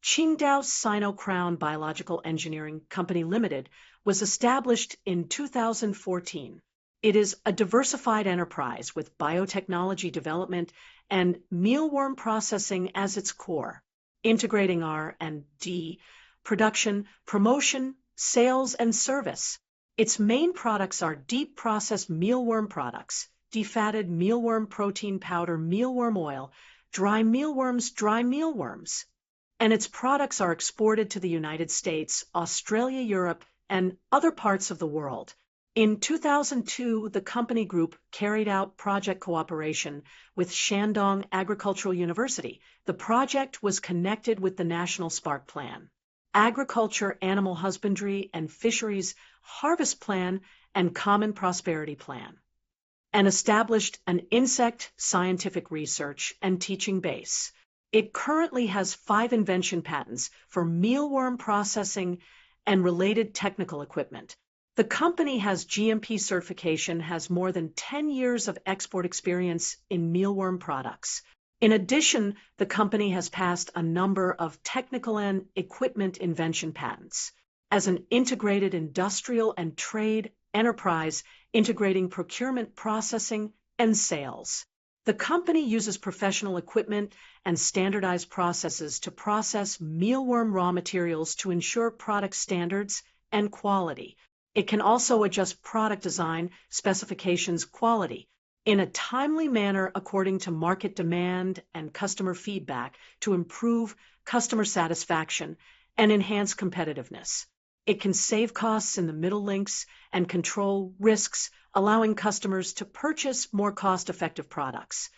Qingdao Sino-Crown Biological Engineering Company Limited was established in 2014. It is a diversified enterprise with biotechnology development and mealworm processing as its core, integrating R&D, production, promotion, sales, and service. Its main products are deep processed mealworm products, defatted mealworm protein powder, mealworm oil, dry mealworms, and its products are exported to the United States, Australia, Europe, and other parts of the world. In 2002, the company group carried out project cooperation with Shandong Agricultural University. The project was connected with the National Spark Plan, Agriculture, Animal Husbandry, and Fisheries Harvest Plan, and Common Prosperity Plan, and established an insect scientific research and teaching base. It currently has 5 invention patents for mealworm processing and related technical equipment. The company has GMP certification, has more than 10 years of export experience in mealworm products. In addition, the company has passed a number of technical and equipment invention patents. As an integrated industrial and trade enterprise integrating procurement, processing, and sales, the company uses professional equipment and standardized processes to process mealworm raw materials to ensure product standards and quality. It can also adjust product design, specifications, quality in a timely manner according to market demand and customer feedback to improve customer satisfaction and enhance competitiveness. It can save costs in the middle links and control risks, allowing customers to purchase more cost-effective products.